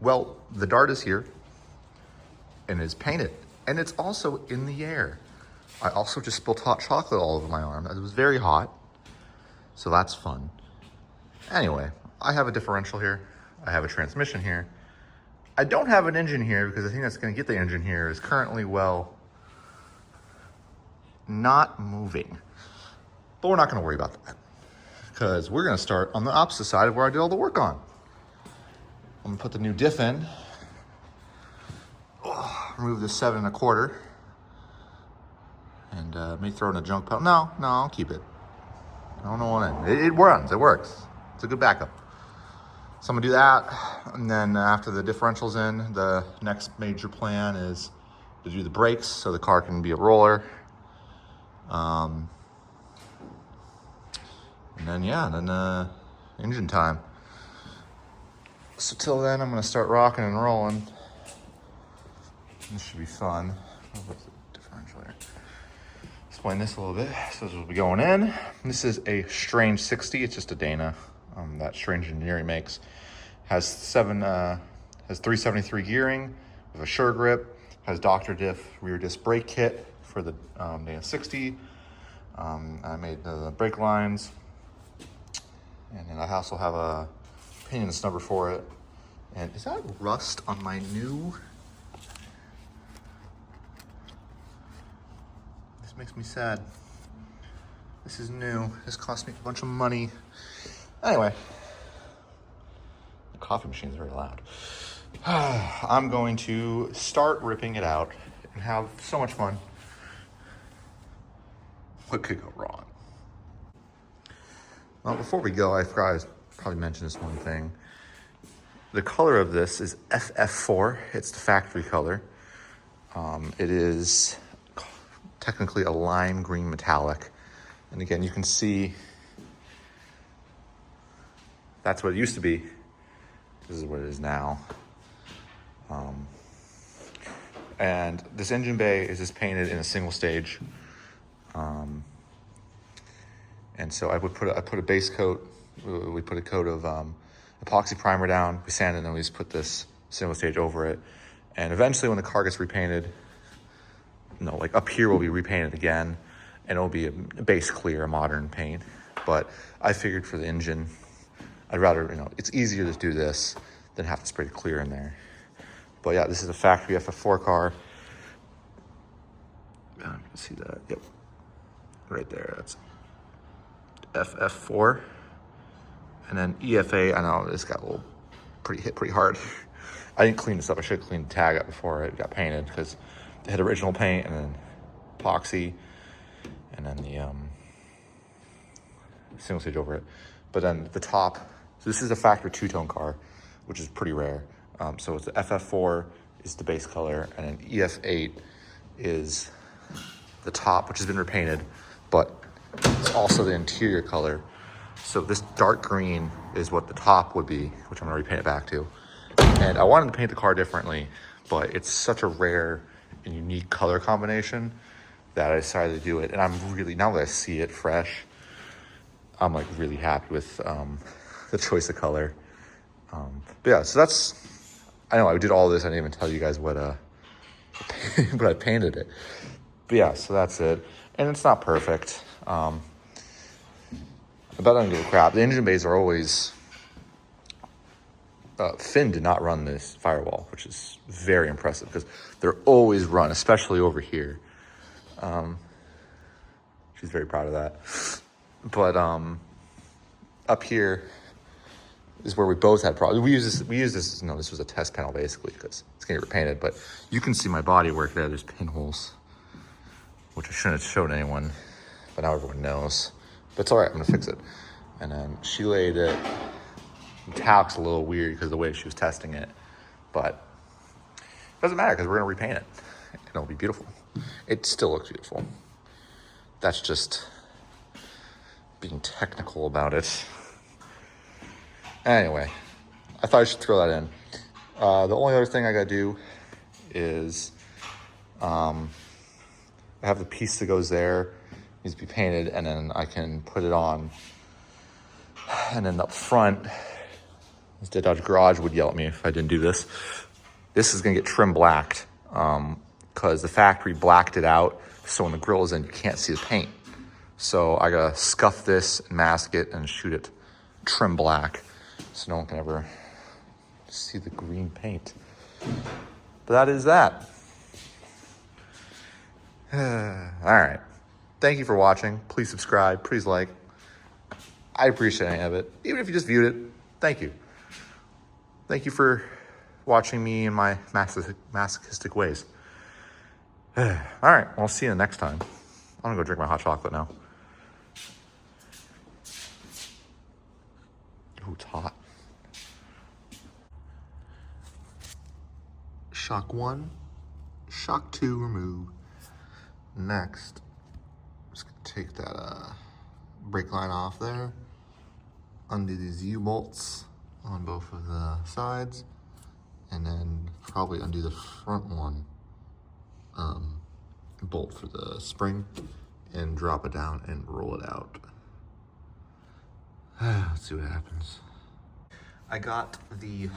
Well, the Dart is here and it's painted and it's also in the air. I also just spilled hot chocolate all over my arm. It was very hot, so that's fun. Anyway, I have a differential here. I have a transmission here. I don't have an engine here because the thing that's gonna get the engine here is currently, well, not moving. But we're not gonna worry about that because we're gonna start on the opposite side of where I did all the work on. I'm gonna put the new diff in. Remove this 7 1/4. And maybe throw in a junk pile. No, I'll keep it. I don't know it runs, it works. It's a good backup. So I'm gonna do that. And then after the differential's in, the next major plan is to do the brakes so the car can be a roller. And then, engine time. So till then, I'm gonna start rocking and rolling. This should be fun. What's the differential here? Explain this a little bit. So this will be going in. This is a Strange 60. It's just a Dana that Strange Engineering makes. Has 373 gearing with a Sure Grip. Has Dr. Diff rear disc brake kit for the Dana 60. I made the brake lines, and then I also have a pinion snubber for it. And is that rust on my new? This makes me sad. This is new. This cost me a bunch of money. Anyway, the coffee machine is very loud. I'm going to start ripping it out and have so much fun. What could go wrong? Well, before we go, I forgot to probably mention this one thing. The color of this is FF4. It's the factory color. It is technically a lime green metallic. And again, you can see that's what it used to be. This is what it is now. And this engine bay is just painted in a single stage. And so I put a base coat. We put a coat of epoxy primer down. We sanded and then we just put this single stage over it. And eventually when the car gets repainted, like up here will be repainted again, and it'll be a base clear, a modern paint. But I figured for the engine, I'd rather, it's easier to do this than have to spray the clear in there. But yeah, this is a factory FF4 car. You can see that, yep. Right there, that's FF4. And then EFA, I know this got hit pretty hard. I didn't clean this up. I should have cleaned the tag up before it got painted because they had original paint and then epoxy and then the single stage over it. But then the top, so this is a factory two-tone car, which is pretty rare. So it's the FF4 is the base color, and then EF8 is the top, which has been repainted, but it's also the interior color. So this dark green is what the top would be, which I'm gonna repaint it back to. And I wanted to paint the car differently, but it's such a rare and unique color combination that I decided to do it. And I'm really, now that I see it fresh, I'm like really happy with the choice of color. But yeah, so that's, I know I did all this. I didn't even tell you guys what but I painted it. But yeah, so that's it. And it's not perfect. But I don't give a crap. The engine bays are always, Finn did not run this firewall, which is very impressive because they're always run, especially over here. She's very proud of that. But up here is where we both had problems. We use this, this was a test panel basically because it's gonna get repainted, but you can see my body work there. There's pinholes, which I shouldn't have showed anyone, but now everyone knows. But it's all right, I'm gonna fix it. And then she laid it, metallic's a little weird because of the way she was testing it, but it doesn't matter because we're gonna repaint it and it'll be beautiful. It still looks beautiful. That's just being technical about it. Anyway, I thought I should throw that in. The only other thing I gotta do is I have the piece that goes there, needs to be painted, and then I can put it on. And then up front, Dead Dodge Garage would yell at me if I didn't do this. This is gonna get trim blacked because the factory blacked it out, so when the grill is in, you can't see the paint. So I gotta scuff this, mask it, and shoot it trim black so no one can ever see the green paint. But that is that. All right. Thank you for watching. Please subscribe. Please like. I appreciate any of it. Even if you just viewed it, thank you. Thank you for watching me in my masochistic ways. All right. I'll see you next time. I'm going to go drink my hot chocolate now. Ooh, it's hot. Shock 1. Shock 2 remove. Next, I'm just gonna take that brake line off there, undo these U-bolts on both of the sides, and then probably undo the front one bolt for the spring and drop it down and roll it out. Let's see what happens. I got the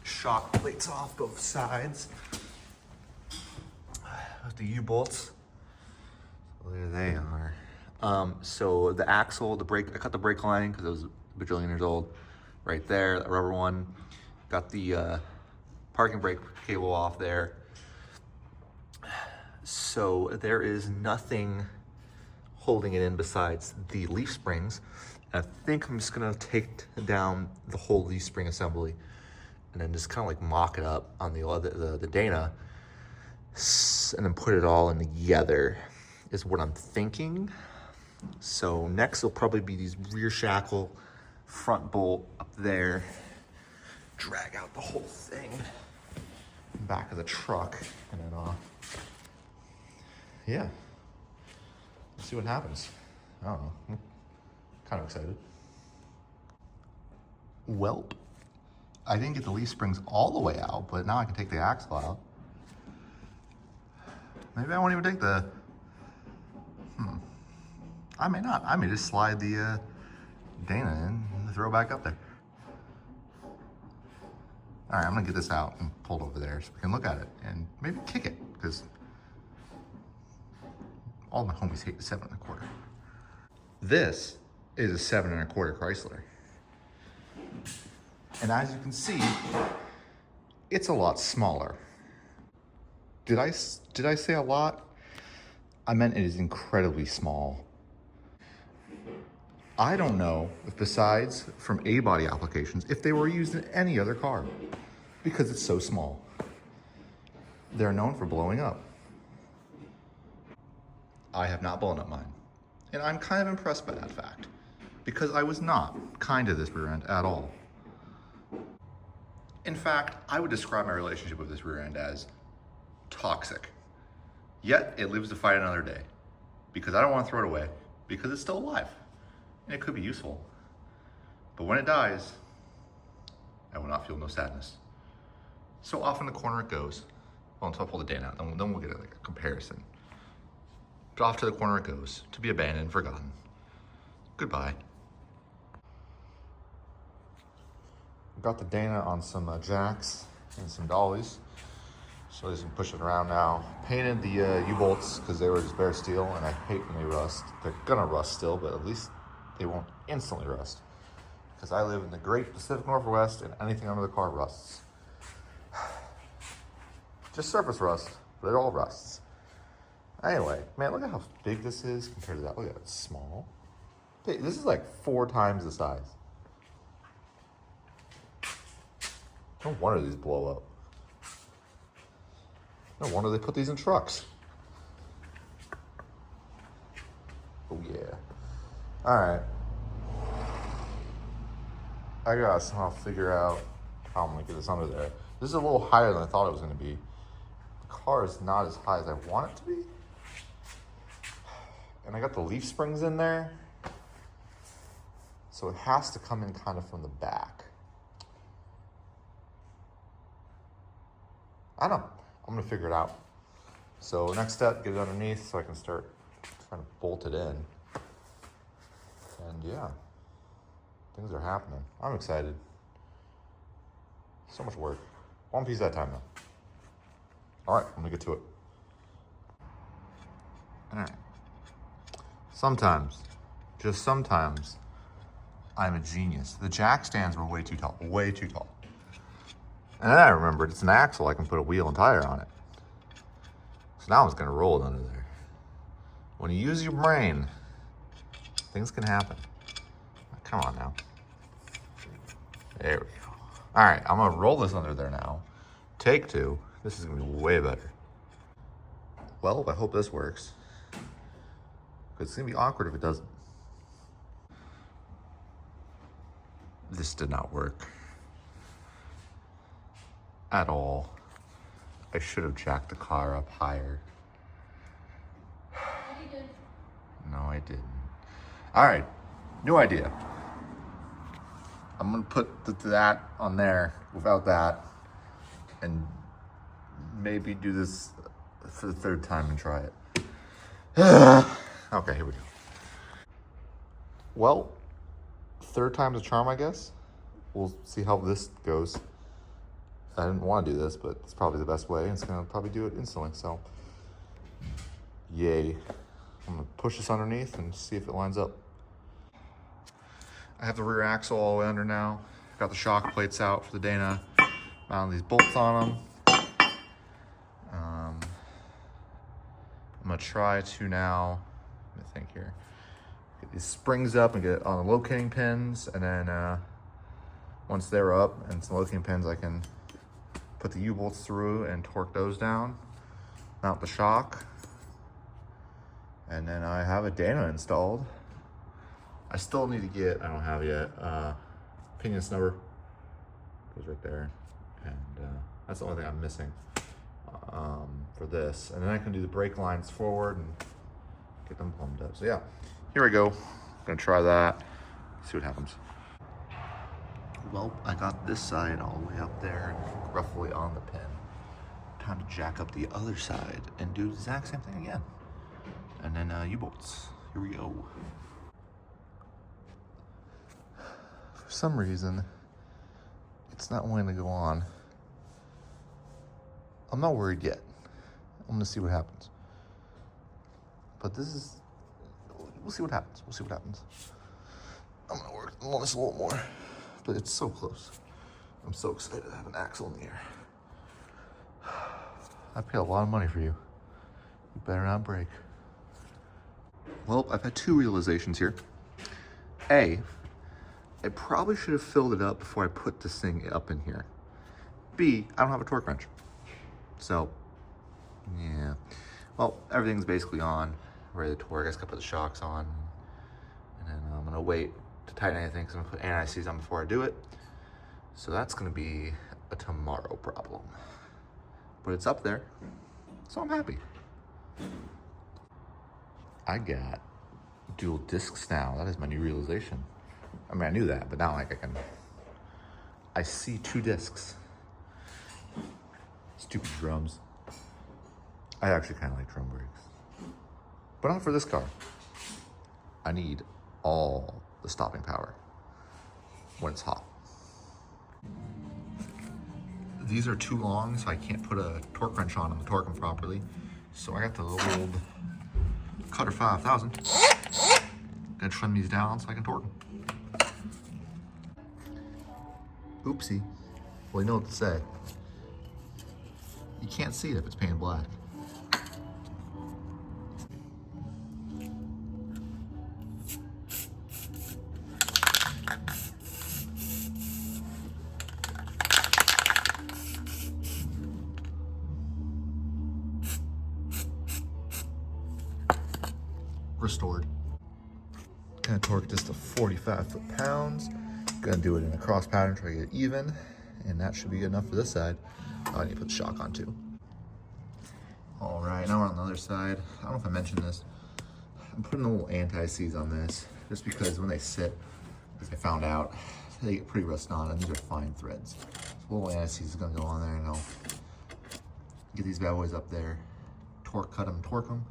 shock plates off both sides with the U-bolts. There they are. So the axle, the brake, I cut the brake line because it was a bajillion years old. Right there, that rubber one. Got the parking brake cable off there. So there is nothing holding it in besides the leaf springs. And I think I'm just gonna take down the whole leaf spring assembly and then just kind of like mock it up on the Dana and then put it all in together is what I'm thinking. So next will probably be these rear shackle, front bolt up there, drag out the whole thing, back of the truck, and then yeah, let's see what happens. I don't know, I'm kind of excited. Welp, I didn't get the leaf springs all the way out, but now I can take the axle out. Maybe I won't even take the, I may not. I may just slide the Dana in and throw it back up there. All right, I'm gonna get this out and pull it over there so we can look at it and maybe kick it, because all my homies hate the 7 1/4. This is a 7 1/4 Chrysler. And as you can see, it's a lot smaller. Did I say a lot? I meant it is incredibly small. I don't know if besides from A-body applications, if they were used in any other car, because it's so small. They're known for blowing up. I have not blown up mine. And I'm kind of impressed by that fact, because I was not kind to this rear end at all. In fact, I would describe my relationship with this rear end as toxic. Yet it lives to fight another day, because I don't want to throw it away, because it's still alive and it could be useful. But when it dies, I will not feel no sadness. So off in the corner it goes. Well, until I pull the Dana out, then we'll get a comparison. But off to the corner it goes, to be abandoned, forgotten. Goodbye. Got the Dana on some jacks and some dollies. So I just push it around now. Painted the U-bolts because they were just bare steel, and I hate when they rust. They're gonna rust still, but at least they won't instantly rust. Because I live in the great Pacific Northwest, and anything under the car rusts. Just surface rust, but it all rusts. Anyway, man, look at how big this is compared to that. Look at it, it's small. Hey, this is like 4 times the size. No wonder these blow up. No wonder they put these in trucks. Oh yeah. All right. I gotta somehow figure out how I'm gonna get this under there. This is a little higher than I thought it was gonna be. The car is not as high as I want it to be. And I got the leaf springs in there. So it has to come in kind of from the back. I don't know. I'm gonna figure it out. So next step, get it underneath so I can start trying to bolt it in. And yeah, things are happening. I'm excited. So much work. One piece at a time though. All right, I'm gonna get to it. All right. Sometimes, just sometimes, I'm a genius. The jack stands were way too tall, way too tall. And then I remembered it's an axle. I can put a wheel and tire on it. So now it's gonna roll it under there. When you use your brain, things can happen. Come on now. There we go. All right, I'm gonna roll this under there now. Take two. This is gonna be way better. Well, I hope this works. Because it's gonna be awkward if it doesn't. This did not work. At all. I should have jacked the car up higher. No, I didn't. All right, new idea. I'm gonna put that on there without that and maybe do this for the third time and try it. Okay, here we go. Well, third time's a charm, I guess. We'll see how this goes. I didn't want to do this, but it's probably the best way. It's gonna probably do it instantly, so yay. I'm gonna push this underneath and see if it lines up. I have the rear axle all the way under now. Got the shock plates out for the Dana. Mounted these bolts on them. I'm gonna try to now, let me think here. Get these springs up and get it on the locating pins, and then once they're up and some locating pins, I can put the U-bolts through and torque those down, mount the shock, and then I have a Dana installed. I still need to get, I don't have yet, pinion snubber. Goes right there. And that's the only thing I'm missing for this. And then I can do the brake lines forward and get them plumbed up. So yeah, here we go. Gonna try that, see what happens. Well, I got this side all the way up there, roughly on the pin. Time to jack up the other side and do the exact same thing again. And then U-bolts, here we go. For some reason, it's not wanting to go on. I'm not worried yet. I'm gonna see what happens. But this is, we'll see what happens. We'll see what happens. I'm gonna work on this a little more, but it's so close. I'm so excited to have an axle in the air. I paid a lot of money for you. You better not break. Well, I've had two realizations here. A, I probably should have filled it up before I put this thing up in here. B, I don't have a torque wrench. So, yeah. Well, everything's basically on, ready to torque. I just gotta put the shocks on. And then I'm gonna wait to tighten anything because I'm gonna put anti-seize on before I do it. So that's gonna be a tomorrow problem. But it's up there, so I'm happy. I got dual discs now. That is my new realization. I mean, I knew that, but now like I see two discs. Stupid drums. I actually kind of like drum brakes, but not for this car. I need all the stopping power when it's hot. These are too long, so I can't put a torque wrench on them to torque them properly. So I got the old Cutter 5000. Gonna trim these down so I can torque them. Oopsie. Well, you know what to say. You can't see it if it's painted black. Restored. Gonna torque this to 45 foot-pounds. Gonna do it in a cross pattern, try to get it even, and that should be good enough for this side. I need to put the shock on too. All right, now we're on the other side. I don't know if I mentioned this. I'm putting a little anti-seize on this, just because when they sit, as I found out, they get pretty rusted on, and these are fine threads. So a little anti-seize is gonna go on there, and I'll get these bad boys up there, torque cut them, torque them.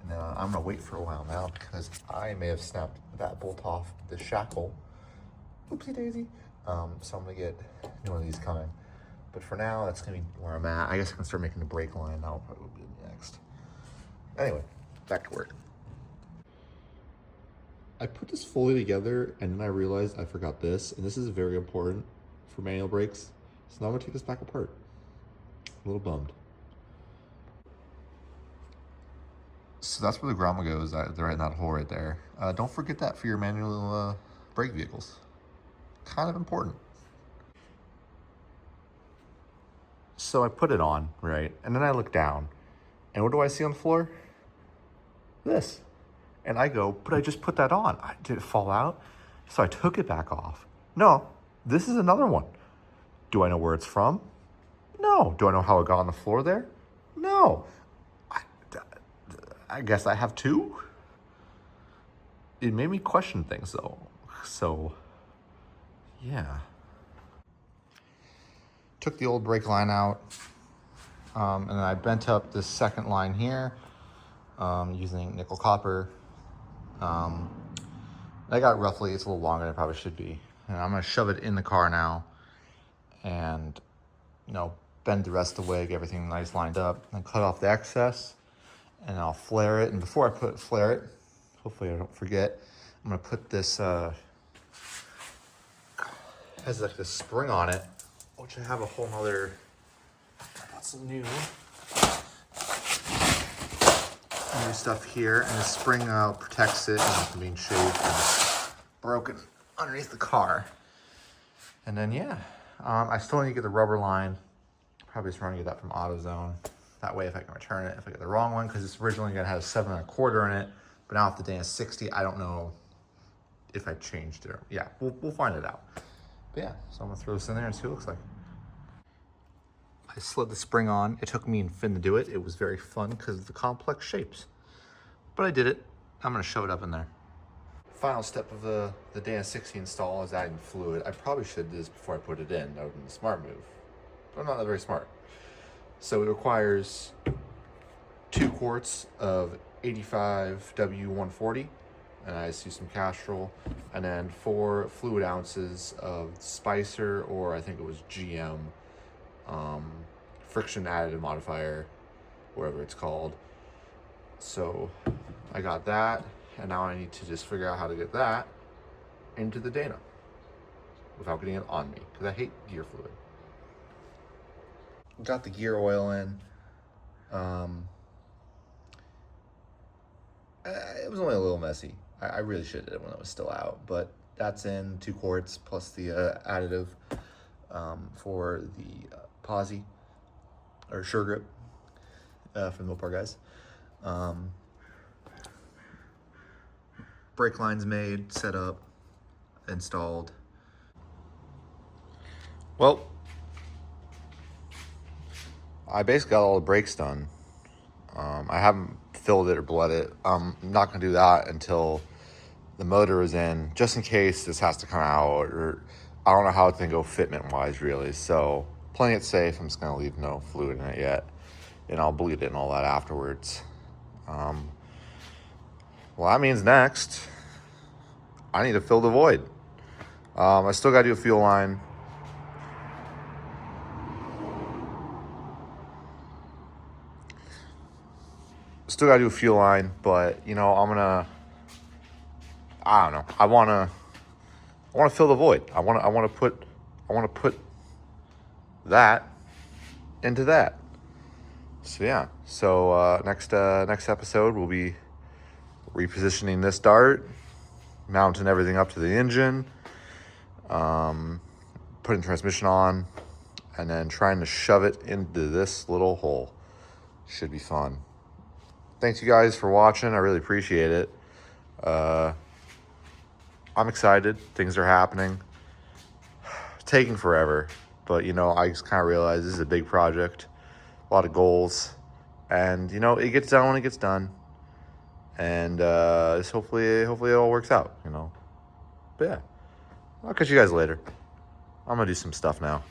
And I'm gonna wait for a while now because I may have snapped that bolt off the shackle. Oopsie daisy. So I'm gonna get new one of these coming. But for now, that's gonna be where I'm at. I guess I can start making the brake line. That'll probably be next. Anyway, back to work. I put this fully together and then I realized I forgot this, and this is very important for manual brakes. So now I'm gonna take this back apart. A little bummed. So that's where the grommet goes. They're in that hole right there. Don't forget that for your manual brake vehicles. Kind of important. So I put it on, right? And then I look down, and what do I see on the floor? This. And I go, but I just put that on. Did it fall out? So I took it back off. No, this is another one. Do I know where it's from? No. Do I know how it got on the floor there? No. I guess I have two. It made me question things though. So, yeah. Took the old brake line out, and then I bent up this second line here using nickel copper. I got roughly, it's a little longer than it probably should be. And I'm gonna shove it in the car now and, bend the rest of the way, get everything nice lined up, and cut off the excess, and I'll flare it. And before I flare it, hopefully I don't forget, I'm gonna put this, has like this spring on it, which I have a whole nother, got some new stuff here, and the spring protects it from being shaved and broken underneath the car. And then I still need to get the rubber line. Probably just trying to get that from AutoZone. That way, if I can return it, if I get the wrong one, because it's originally gonna have a 7 1/4 in it, but now if the Dana 60, I don't know if I changed it. Yeah, we'll find it out. But yeah, so I'm gonna throw this in there and see what it looks like. I slid the spring on. It took me and Finn to do it. It was very fun because of the complex shapes. But I did it. I'm gonna shove it up in there. Final step of the Dana 60 install is adding fluid. I probably should do this before I put it in. That would have been a smart move. But I'm not that very smart. So it requires 2 quarts of 85 W140, and I just use some Castrol, and then 4 fluid ounces of Spicer, or I think it was GM, friction additive modifier, whatever it's called. So I got that, and now I need to just figure out how to get that into the Dana without getting it on me, because I hate gear fluid. Got the gear oil in. It was only a little messy. I really should have did it when it was still out, but that's in 2 quarts plus the additive for the Posi or Sure Grip from the Mopar guys. Brake line's made, set up, installed. Well, I basically got all the brakes done. I haven't filled it or bled it. I'm not gonna do that until the motor is in, just in case this has to come out, or I don't know how it's gonna go fitment wise really. So playing it safe, I'm just gonna leave no fluid in it yet, and I'll bleed it and all that afterwards. Well, that means next, I need to fill the void. I still gotta do a fuel line. Still gotta do a fuel line, but I don't know. I wanna fill the void. I wanna put that into that. So yeah. So next episode we'll be repositioning this dart, mounting everything up to the engine, putting transmission on, and then trying to shove it into this little hole. Should be fun. Thanks you guys for watching. I really appreciate it. I'm excited. Things are happening. It's taking forever, but I just kind of realized this is a big project, a lot of goals, and it gets done when it gets done. And hopefully it all works out. But yeah, I'll catch you guys later. I'm gonna do some stuff now.